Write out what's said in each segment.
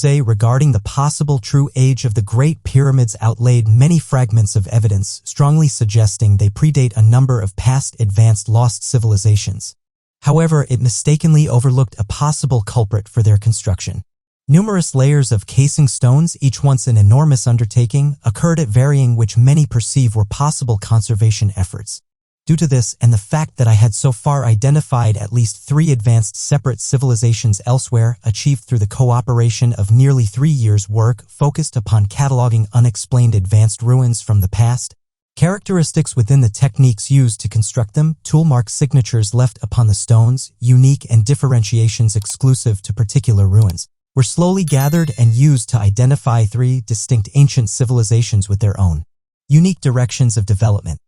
regarding the possible true age of the Great Pyramids outlaid many fragments of evidence, strongly suggesting they predate a number of past advanced lost civilizations. However, it mistakenly overlooked a possible culprit for their construction. Numerous layers of casing stones, each once an enormous undertaking, occurred at varying which many perceive were possible conservation efforts. Due to this and the fact that I had so far identified at least 3 advanced separate civilizations elsewhere, achieved through the cooperation of nearly 3 years' work focused upon cataloging unexplained advanced ruins from the past, characteristics within the techniques used to construct them, tool mark signatures left upon the stones, unique and differentiations exclusive to particular ruins, were slowly gathered and used to identify 3 distinct ancient civilizations with their own unique directions of development.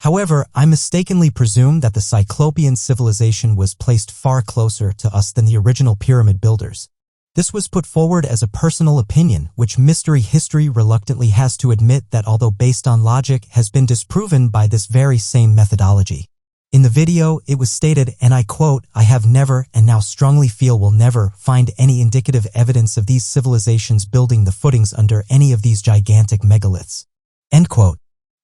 However, I mistakenly presumed that the Cyclopean civilization was placed far closer to us than the original pyramid builders. This was put forward as a personal opinion, which mystery history reluctantly has to admit that although based on logic, has been disproven by this very same methodology. In the video, it was stated, and I quote, "I have never, and now strongly feel will never, find any indicative evidence of these civilizations building the footings under any of these gigantic megaliths." End quote.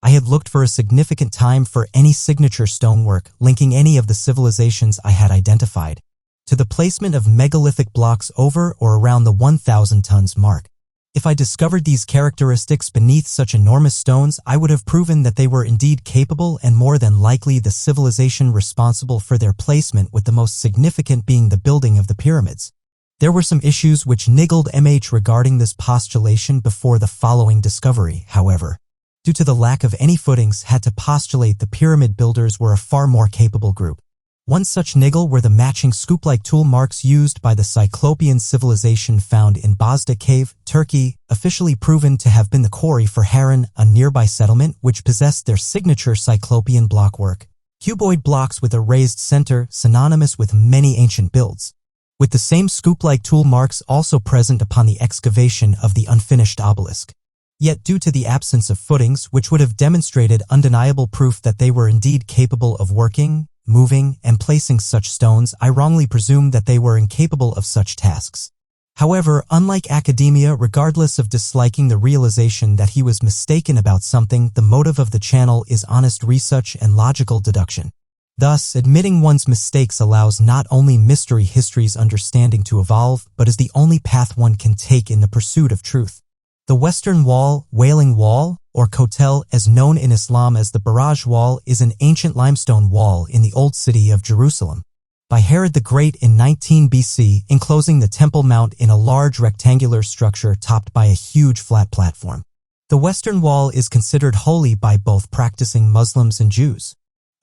I had looked for a significant time for any signature stonework linking any of the civilizations I had identified to the placement of megalithic blocks over or around the 1,000 tons mark. If I discovered these characteristics beneath such enormous stones, I would have proven that they were indeed capable and more than likely the civilization responsible for their placement, with the most significant being the building of the pyramids. There were some issues which niggled MH regarding this postulation before the following discovery, however. Due to the lack of any footings, had to postulate the pyramid builders were a far more capable group. One such niggle were the matching scoop-like tool marks used by the Cyclopean civilization found in Bozda Cave, Turkey, officially proven to have been the quarry for Harran, a nearby settlement which possessed their signature Cyclopean blockwork. Cuboid blocks with a raised center, synonymous with many ancient builds, with the same scoop-like tool marks also present upon the excavation of the unfinished obelisk. Yet due to the absence of footings, which would have demonstrated undeniable proof that they were indeed capable of working, moving, and placing such stones, I wrongly presumed that they were incapable of such tasks. However, unlike academia, regardless of disliking the realization that he was mistaken about something, the motive of the channel is honest research and logical deduction. Thus, admitting one's mistakes allows not only mystery history's understanding to evolve, but is the only path one can take in the pursuit of truth. The Western Wall, Wailing Wall, or Kotel, as known in Islam as the Barrage Wall, is an ancient limestone wall in the Old City of Jerusalem by Herod the Great in 19 BC, enclosing the Temple Mount in a large rectangular structure topped by a huge flat platform. The Western Wall is considered holy by both practicing Muslims and Jews.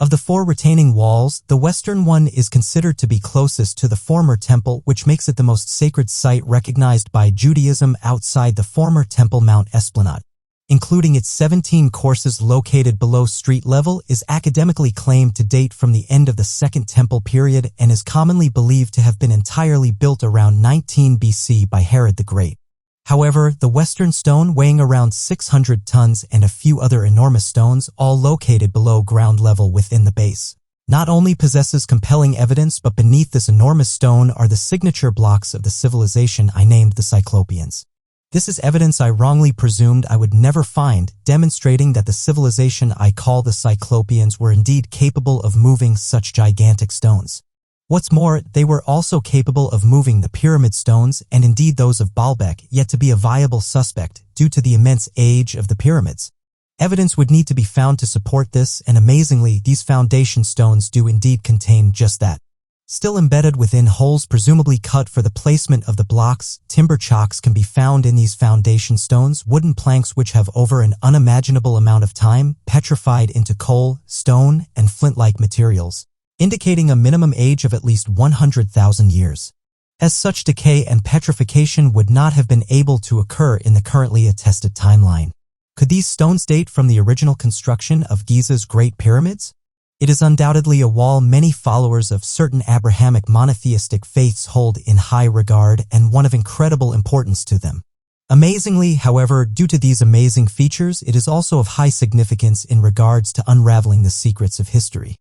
Of the 4 retaining walls, the western one is considered to be closest to the former temple, which makes it the most sacred site recognized by Judaism outside the former Temple Mount Esplanade. Including its 17 courses located below street level, is academically claimed to date from the end of the Second Temple period and is commonly believed to have been entirely built around 19 BC by Herod the Great. However, the western stone, weighing around 600 tons, and a few other enormous stones, all located below ground level within the base, not only possesses compelling evidence, but beneath this enormous stone are the signature blocks of the civilization I named the Cyclopeans. This is evidence I wrongly presumed I would never find, demonstrating that the civilization I call the Cyclopeans were indeed capable of moving such gigantic stones. What's more, they were also capable of moving the pyramid stones, and indeed those of Baalbek, yet to be a viable suspect due to the immense age of the pyramids. Evidence would need to be found to support this, and amazingly, these foundation stones do indeed contain just that. Still embedded within holes presumably cut for the placement of the blocks, timber chocks can be found in these foundation stones, wooden planks which have over an unimaginable amount of time petrified into coal, stone, and flint-like materials, indicating a minimum age of at least 100,000 years. As such, decay and petrification would not have been able to occur in the currently attested timeline. Could these stones date from the original construction of Giza's Great Pyramids? It is undoubtedly a wall many followers of certain Abrahamic monotheistic faiths hold in high regard and one of incredible importance to them. Amazingly, however, due to these amazing features, it is also of high significance in regards to unraveling the secrets of history.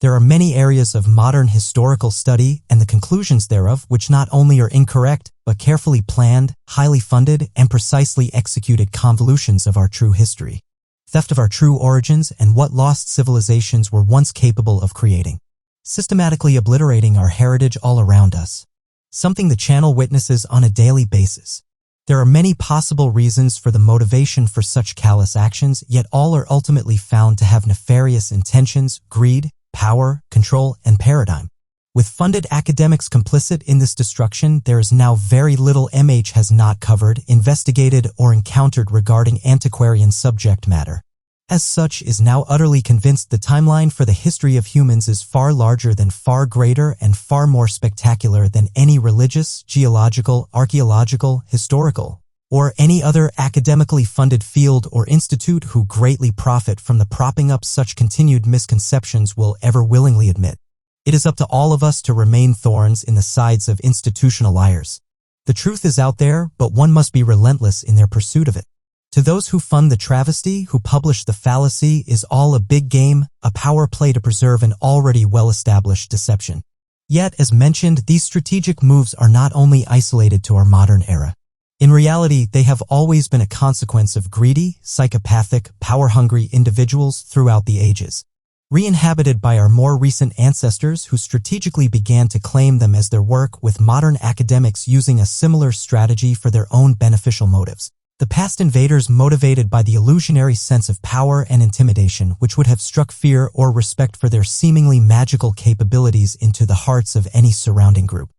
There are many areas of modern historical study and the conclusions thereof which not only are incorrect, but carefully planned, highly funded, and precisely executed convolutions of our true history. Theft of our true origins and what lost civilizations were once capable of creating. Systematically obliterating our heritage all around us. Something the channel witnesses on a daily basis. There are many possible reasons for the motivation for such callous actions, yet all are ultimately found to have nefarious intentions, greed, power, control, and paradigm. With funded academics complicit in this destruction, there is now very little MH has not covered, investigated, or encountered regarding antiquarian subject matter. As such, is now utterly convinced the timeline for the history of humans is far larger than, far greater, and far more spectacular than any religious, geological, archaeological, historical, or any other academically funded field or institute who greatly profit from the propping up such continued misconceptions will ever willingly admit. It is up to all of us to remain thorns in the sides of institutional liars. The truth is out there, but one must be relentless in their pursuit of it. To those who fund the travesty, who publish the fallacy, is all a big game, a power play to preserve an already well-established deception. Yet, as mentioned, these strategic moves are not only isolated to our modern era. In reality, they have always been a consequence of greedy, psychopathic, power-hungry individuals throughout the ages, re-inhabited by our more recent ancestors who strategically began to claim them as their work, with modern academics using a similar strategy for their own beneficial motives. The past invaders motivated by the illusionary sense of power and intimidation which would have struck fear or respect for their seemingly magical capabilities into the hearts of any surrounding group.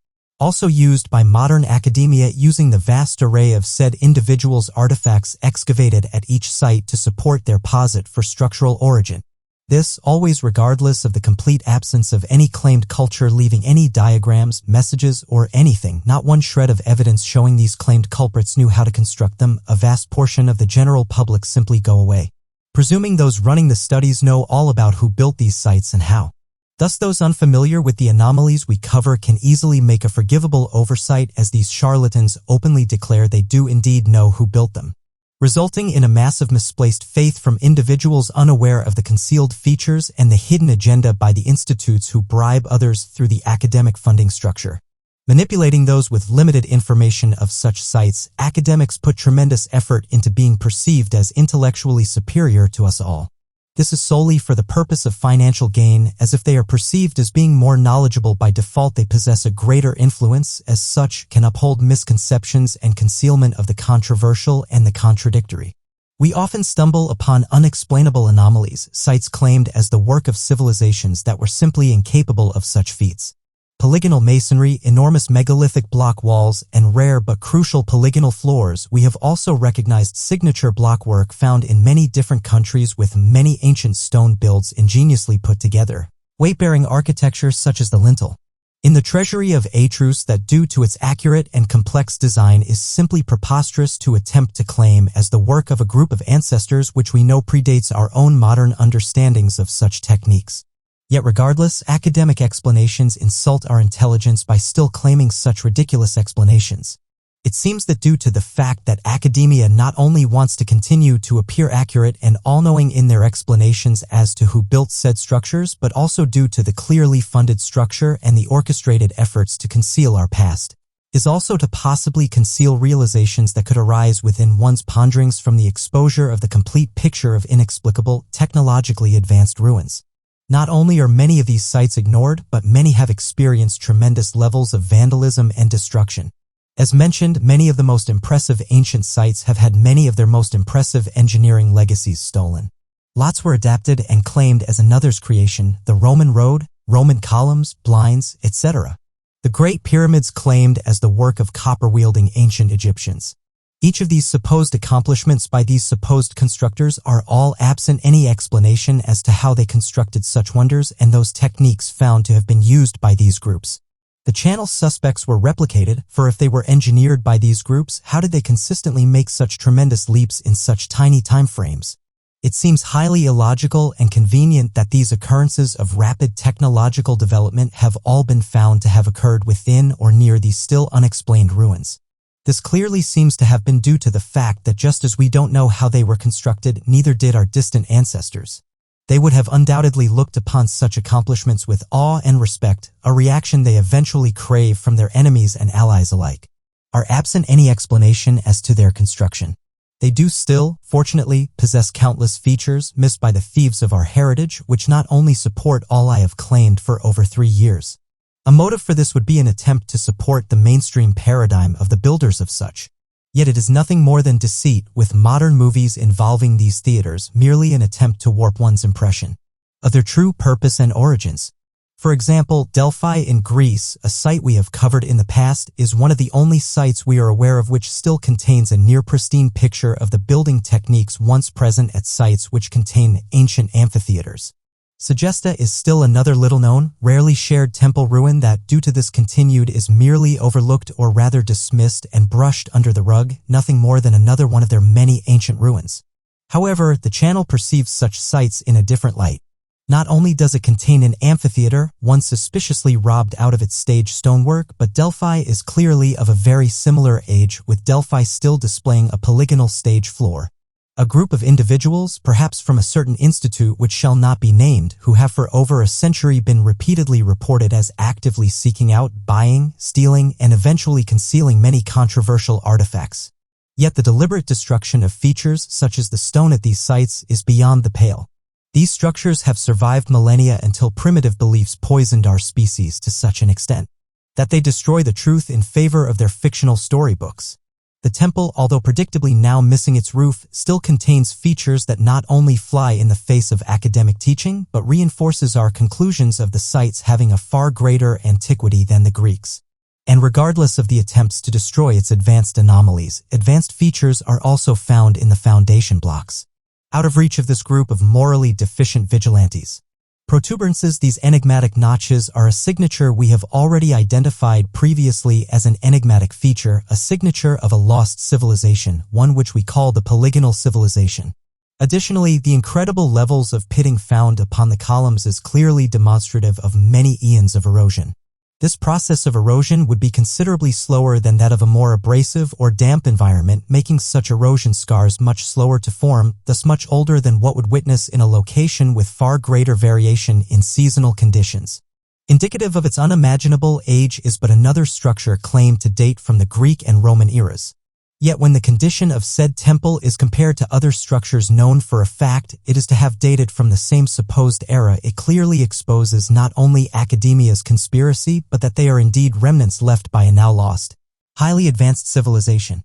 Also used by modern academia using the vast array of said individuals' artifacts excavated at each site to support their posit for structural origin. This, always regardless of the complete absence of any claimed culture, leaving any diagrams, messages, or anything, not one shred of evidence showing these claimed culprits knew how to construct them. A vast portion of the general public simply go away, presuming those running the studies know all about who built these sites and how. Thus those unfamiliar with the anomalies we cover can easily make a forgivable oversight, as these charlatans openly declare they do indeed know who built them, resulting in a massive misplaced faith from individuals unaware of the concealed features and the hidden agenda by the institutes who bribe others through the academic funding structure. Manipulating those with limited information of such sites, academics put tremendous effort into being perceived as intellectually superior to us all. This is solely for the purpose of financial gain, as if they are perceived as being more knowledgeable by default they possess a greater influence, as such can uphold misconceptions and concealment of the controversial and the contradictory. We often stumble upon unexplainable anomalies, sites claimed as the work of civilizations that were simply incapable of such feats. Polygonal masonry, enormous megalithic block walls, and rare but crucial polygonal floors. We have also recognized signature block work found in many different countries with many ancient stone builds ingeniously put together. Weight-bearing architecture such as the lintel in the treasury of Atrus that, due to its accurate and complex design, is simply preposterous to attempt to claim as the work of a group of ancestors which we know predates our own modern understandings of such techniques. Yet regardless, academic explanations insult our intelligence by still claiming such ridiculous explanations. It seems that due to the fact that academia not only wants to continue to appear accurate and all-knowing in their explanations as to who built said structures, but also due to the clearly funded structure and the orchestrated efforts to conceal our past, is also to possibly conceal realizations that could arise within one's ponderings from the exposure of the complete picture of inexplicable, technologically advanced ruins. Not only are many of these sites ignored, but many have experienced tremendous levels of vandalism and destruction. As mentioned, many of the most impressive ancient sites have had many of their most impressive engineering legacies stolen. Lots were adapted and claimed as another's creation: the Roman road, Roman columns, blinds, etc. The Great Pyramids claimed as the work of copper-wielding ancient Egyptians. Each of these supposed accomplishments by these supposed constructors are all absent any explanation as to how they constructed such wonders and those techniques found to have been used by these groups. The channel suspects were replicated, for if they were engineered by these groups, how did they consistently make such tremendous leaps in such tiny time frames? It seems highly illogical and convenient that these occurrences of rapid technological development have all been found to have occurred within or near these still unexplained ruins. This clearly seems to have been due to the fact that just as we don't know how they were constructed, neither did our distant ancestors. They would have undoubtedly looked upon such accomplishments with awe and respect, a reaction they eventually crave from their enemies and allies alike. Are absent any explanation as to their construction. They do still, fortunately, possess countless features missed by the thieves of our heritage, which not only support all I have claimed for over 3 years. A motive for this would be an attempt to support the mainstream paradigm of the builders of such. Yet it is nothing more than deceit, with modern movies involving these theaters merely an attempt to warp one's impression of their true purpose and origins. For example, Delphi in Greece, a site we have covered in the past, is one of the only sites we are aware of which still contains a near-pristine picture of the building techniques once present at sites which contain ancient amphitheaters. Segesta is still another little-known, rarely shared temple ruin that, due to this continued, is merely overlooked or rather dismissed and brushed under the rug, nothing more than another one of their many ancient ruins. However, the channel perceives such sites in a different light. Not only does it contain an amphitheater, one suspiciously robbed out of its stage stonework, but Delphi is clearly of a very similar age, with Delphi still displaying a polygonal stage floor. A group of individuals, perhaps from a certain institute which shall not be named, who have for over a century been repeatedly reported as actively seeking out, buying, stealing, and eventually concealing many controversial artifacts. Yet the deliberate destruction of features such as the stone at these sites is beyond the pale. These structures have survived millennia until primitive beliefs poisoned our species to such an extent that they destroy the truth in favor of their fictional storybooks. The temple, although predictably now missing its roof, still contains features that not only fly in the face of academic teaching, but reinforces our conclusions of the sites having a far greater antiquity than the Greeks. And regardless of the attempts to destroy its advanced anomalies, advanced features are also found in the foundation blocks, out of reach of this group of morally deficient vigilantes. Protuberances, these enigmatic notches, are a signature we have already identified previously as an enigmatic feature, a signature of a lost civilization, one which we call the polygonal civilization. Additionally, the incredible levels of pitting found upon the columns is clearly demonstrative of many eons of erosion. This process of erosion would be considerably slower than that of a more abrasive or damp environment, making such erosion scars much slower to form, thus much older than what would witness in a location with far greater variation in seasonal conditions. Indicative of its unimaginable age is but another structure claimed to date from the Greek and Roman eras. Yet when the condition of said temple is compared to other structures known for a fact it is to have dated from the same supposed era, it clearly exposes not only academia's conspiracy, but that they are indeed remnants left by a now lost, highly advanced civilization.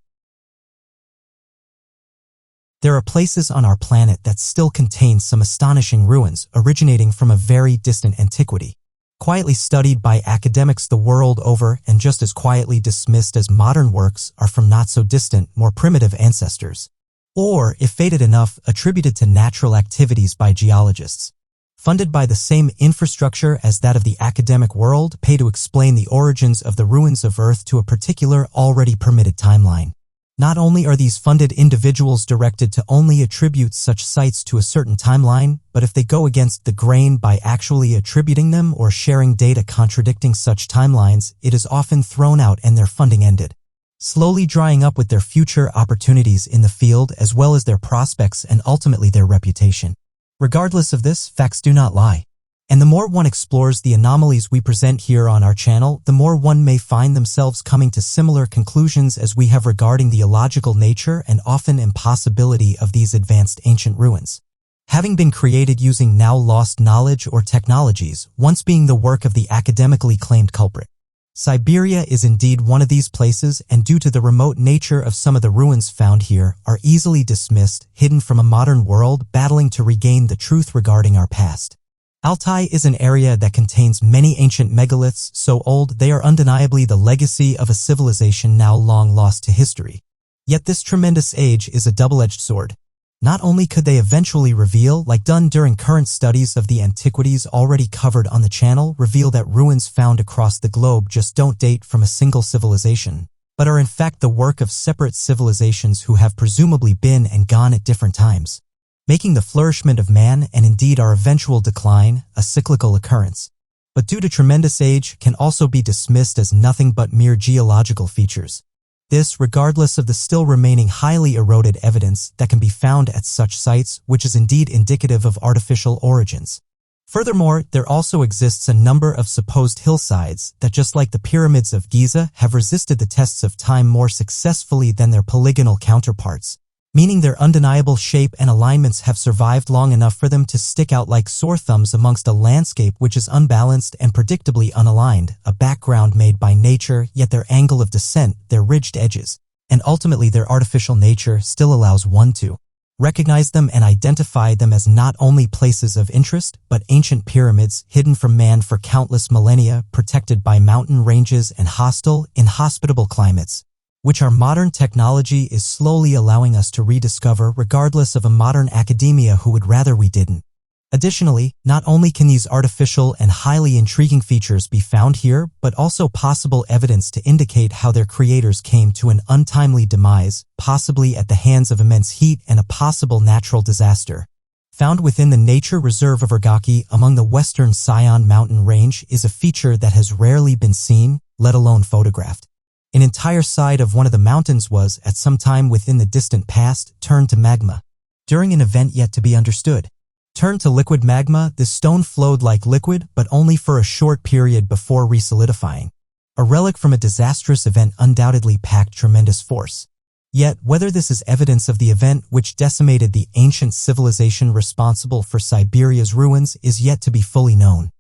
There are places on our planet that still contain some astonishing ruins originating from a very distant antiquity, quietly studied by academics the world over and just as quietly dismissed as modern works are from not-so-distant, more primitive ancestors. Or, if fated enough, attributed to natural activities by geologists, funded by the same infrastructure as that of the academic world, pay to explain the origins of the ruins of Earth to a particular, already permitted timeline. Not only are these funded individuals directed to only attribute such sites to a certain timeline, but if they go against the grain by actually attributing them or sharing data contradicting such timelines, it is often thrown out and their funding ended, slowly drying up with their future opportunities in the field as well as their prospects and ultimately their reputation. Regardless of this, facts do not lie. And the more one explores the anomalies we present here on our channel, the more one may find themselves coming to similar conclusions as we have regarding the illogical nature and often impossibility of these advanced ancient ruins, having been created using now lost knowledge or technologies, once being the work of the academically claimed culprit. Siberia is indeed one of these places, and due to the remote nature of some of the ruins found here, are easily dismissed, hidden from a modern world battling to regain the truth regarding our past. Altai is an area that contains many ancient megaliths so old they are undeniably the legacy of a civilization now long lost to history. Yet this tremendous age is a double-edged sword. Not only could they eventually reveal, like done during current studies of the antiquities already covered on the channel, reveal that ruins found across the globe just don't date from a single civilization, but are in fact the work of separate civilizations who have presumably been and gone at different times, making the flourishment of man and indeed our eventual decline a cyclical occurrence, but due to tremendous age can also be dismissed as nothing but mere geological features. This regardless of the still remaining highly eroded evidence that can be found at such sites, which is indeed indicative of artificial origins. Furthermore, there also exists a number of supposed hillsides that, just like the pyramids of Giza, have resisted the tests of time more successfully than their polygonal counterparts, meaning their undeniable shape and alignments have survived long enough for them to stick out like sore thumbs amongst a landscape which is unbalanced and predictably unaligned, a background made by nature, yet their angle of descent, their ridged edges, and ultimately their artificial nature still allows one to recognize them and identify them as not only places of interest, but ancient pyramids hidden from man for countless millennia, protected by mountain ranges and hostile, inhospitable climates, which our modern technology is slowly allowing us to rediscover regardless of a modern academia who would rather we didn't. Additionally, not only can these artificial and highly intriguing features be found here, but also possible evidence to indicate how their creators came to an untimely demise, possibly at the hands of immense heat and a possible natural disaster. Found within the nature reserve of Ergaki among the western Sion mountain range is a feature that has rarely been seen, let alone photographed. An entire side of one of the mountains was, at some time within the distant past, turned to magma. During an event yet to be understood. Turned to liquid magma, this stone flowed like liquid, but only for a short period before resolidifying. A relic from a disastrous event undoubtedly packed tremendous force. Yet, whether this is evidence of the event which decimated the ancient civilization responsible for Siberia's ruins is yet to be fully known.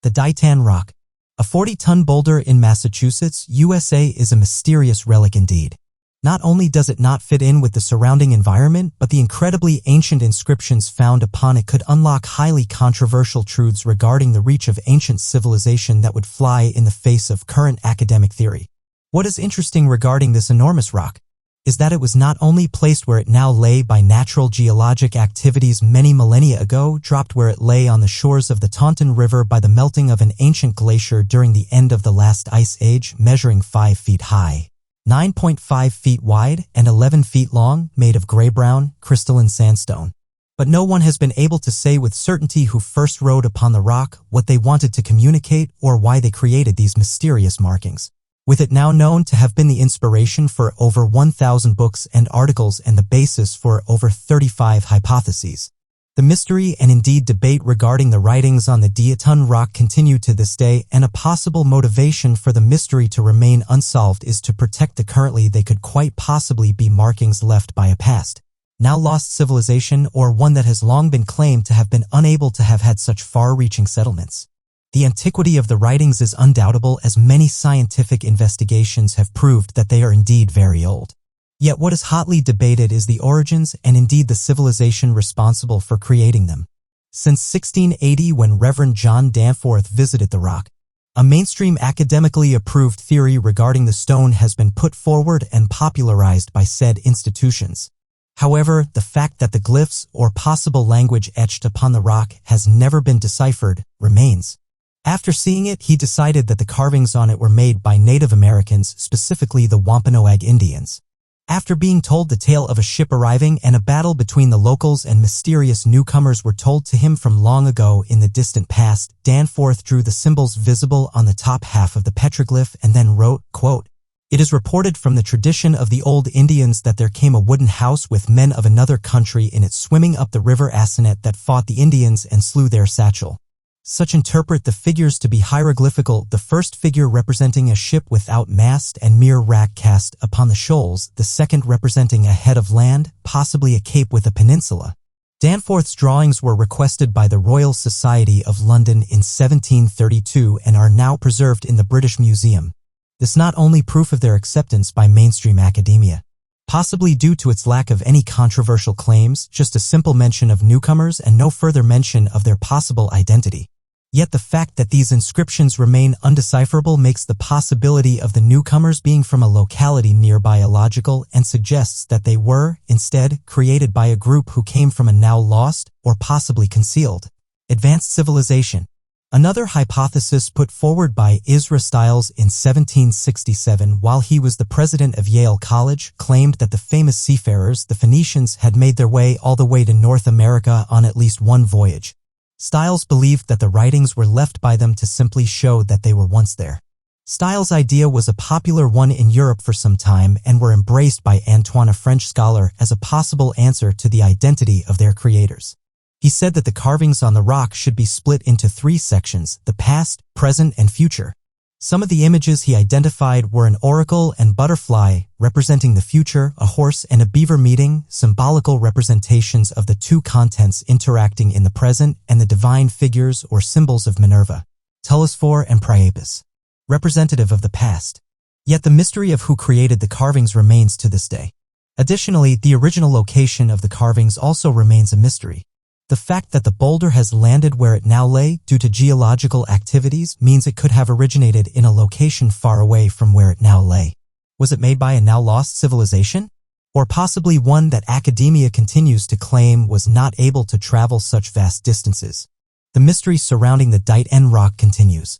The Ditan Rock. A 40-ton boulder in Massachusetts, USA is a mysterious relic indeed. Not only does it not fit in with the surrounding environment, but the incredibly ancient inscriptions found upon it could unlock highly controversial truths regarding the reach of ancient civilization that would fly in the face of current academic theory. What is interesting regarding this enormous rock is that it was not only placed where it now lay by natural geologic activities many millennia ago, dropped where it lay on the shores of the Taunton River by the melting of an ancient glacier during the end of the last ice age, measuring 5 feet high, 9.5 feet wide, and 11 feet long, made of gray-brown, crystalline sandstone. But no one has been able to say with certainty who first rode upon the rock, what they wanted to communicate, or why they created these mysterious markings. With it now known to have been the inspiration for over 1,000 books and articles and the basis for over 35 hypotheses. The mystery and indeed debate regarding the writings on the Diatan Rock continue to this day, and a possible motivation for the mystery to remain unsolved is to protect the currently they could quite possibly be markings left by a past, now lost civilization, or one that has long been claimed to have been unable to have had such far-reaching settlements. The antiquity of the writings is undoubtable, as many scientific investigations have proved that they are indeed very old. Yet what is hotly debated is the origins and indeed the civilization responsible for creating them. Since 1680, when Reverend John Danforth visited the rock, a mainstream academically approved theory regarding the stone has been put forward and popularized by said institutions. However, the fact that the glyphs or possible language etched upon the rock has never been deciphered remains. After seeing it, he decided that the carvings on it were made by Native Americans, specifically the Wampanoag Indians. After being told the tale of a ship arriving and a battle between the locals and mysterious newcomers were told to him from long ago in the distant past, Danforth drew the symbols visible on the top half of the petroglyph and then wrote, quote, "It is reported from the tradition of the old Indians that there came a wooden house with men of another country in it swimming up the river Assinet that fought the Indians and slew their Satchel." Such interpret the figures to be hieroglyphical, the first figure representing a ship without mast and mere wrack cast upon the shoals, the second representing a head of land, possibly a cape with a peninsula. Danforth's drawings were requested by the Royal Society of London in 1732 and are now preserved in the British Museum. This not only proof of their acceptance by mainstream academia, possibly due to its lack of any controversial claims, just a simple mention of newcomers and no further mention of their possible identity. Yet the fact that these inscriptions remain undecipherable makes the possibility of the newcomers being from a locality nearby illogical and suggests that they were, instead, created by a group who came from a now lost, or possibly concealed, advanced civilization. Another hypothesis put forward by Ezra Stiles in 1767 while he was the president of Yale College claimed that the famous seafarers, the Phoenicians, had made their way all the way to North America on at least one voyage. Stiles believed that the writings were left by them to simply show that they were once there. Style's idea was a popular one in Europe for some time and were embraced by Antoine, a French scholar, as a possible answer to the identity of their creators. He said that the carvings on the rock should be split into 3 sections: the past, present, and future. Some of the images he identified were an oracle and butterfly, representing the future, a horse and a beaver meeting, symbolical representations of the 2 contents interacting in the present, and the divine figures or symbols of Minerva, Telesphore, and Priapus, representative of the past. Yet the mystery of who created the carvings remains to this day. Additionally, the original location of the carvings also remains a mystery. The fact that the boulder has landed where it now lay due to geological activities means it could have originated in a location far away from where it now lay. Was it made by a now lost civilization? Or possibly one that academia continues to claim was not able to travel such vast distances? The mystery surrounding the Dite N rock continues.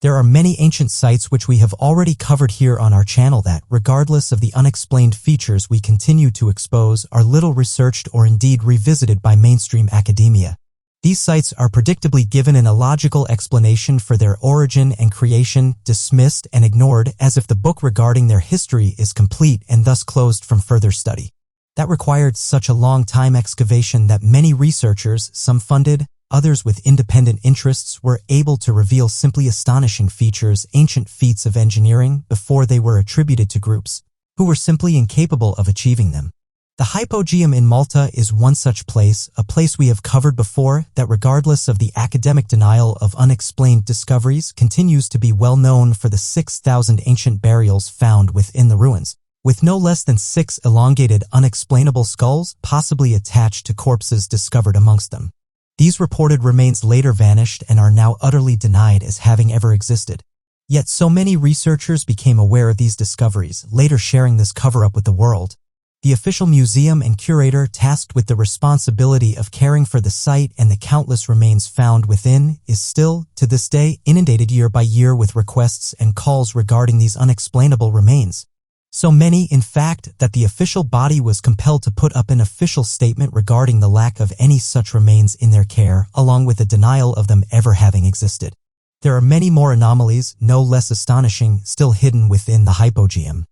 There are many ancient sites which we have already covered here on our channel that, regardless of the unexplained features we continue to expose, are little researched or indeed revisited by mainstream academia. These sites are predictably given an illogical explanation for their origin and creation, dismissed and ignored as if the book regarding their history is complete and thus closed from further study. That required such a long time excavation that many researchers, some funded, others with independent interests, were able to reveal simply astonishing features, ancient feats of engineering, before they were attributed to groups who were simply incapable of achieving them. The Hypogeum in Malta is one such place, a place we have covered before, that regardless of the academic denial of unexplained discoveries continues to be well known for the 6,000 ancient burials found within the ruins, with no less than 6 elongated, unexplainable skulls possibly attached to corpses discovered amongst them. These reported remains later vanished and are now utterly denied as having ever existed. Yet so many researchers became aware of these discoveries, later sharing this cover-up with the world. The official museum and curator tasked with the responsibility of caring for the site and the countless remains found within is still, to this day, inundated year by year with requests and calls regarding these unexplainable remains. So many, in fact, that the official body was compelled to put up an official statement regarding the lack of any such remains in their care, along with a denial of them ever having existed. There are many more anomalies, no less astonishing, still hidden within the Hypogeum.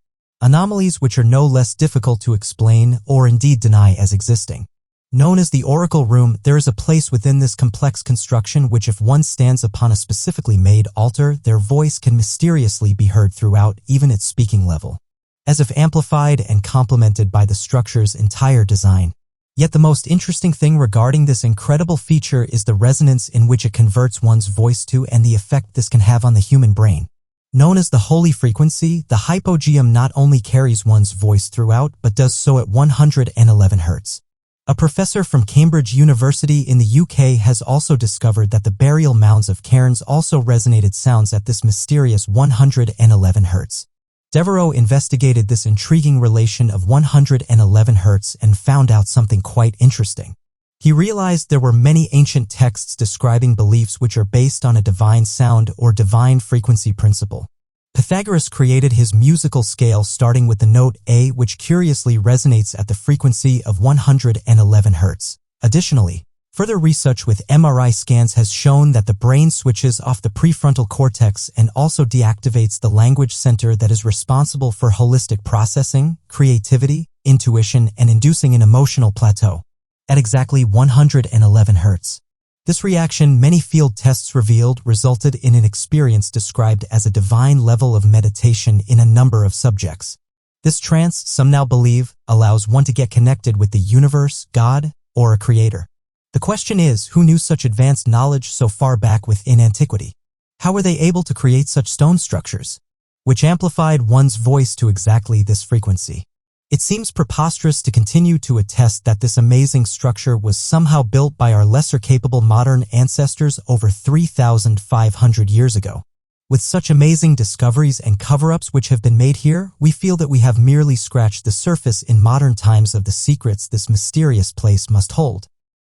Anomalies which are no less difficult to explain or indeed deny as existing. Known as the Oracle Room, there is a place within this complex construction which, if one stands upon a specifically made altar, their voice can mysteriously be heard throughout, even its speaking level, as if amplified and complemented by the structure's entire design. Yet the most interesting thing regarding this incredible feature is the resonance in which it converts one's voice to and the effect this can have on the human brain. Known as the holy frequency, the Hypogeum not only carries one's voice throughout, but does so at 111 Hz. A professor from Cambridge University in the UK has also discovered that the burial mounds of cairns also resonated sounds at this mysterious 111 Hz. Devereux investigated this intriguing relation of 111 Hz and found out something quite interesting. He realized there were many ancient texts describing beliefs which are based on a divine sound or divine frequency principle. Pythagoras created his musical scale starting with the note A, which curiously resonates at the frequency of 111 Hz. Additionally, further research with MRI scans has shown that the brain switches off the prefrontal cortex and also deactivates the language center that is responsible for holistic processing, creativity, intuition, and inducing an emotional plateau at exactly 111 Hz. This reaction, many field tests revealed, resulted in an experience described as a divine level of meditation in a number of subjects. This trance, some now believe, allows one to get connected with the universe, God, or a creator. The question is, who knew such advanced knowledge so far back within antiquity? How were they able to create such stone structures, which amplified one's voice to exactly this frequency? It seems preposterous to continue to attest that this amazing structure was somehow built by our lesser capable modern ancestors over 3,500 years ago. With such amazing discoveries and cover-ups which have been made here, we feel that we have merely scratched the surface in modern times of the secrets this mysterious place must hold.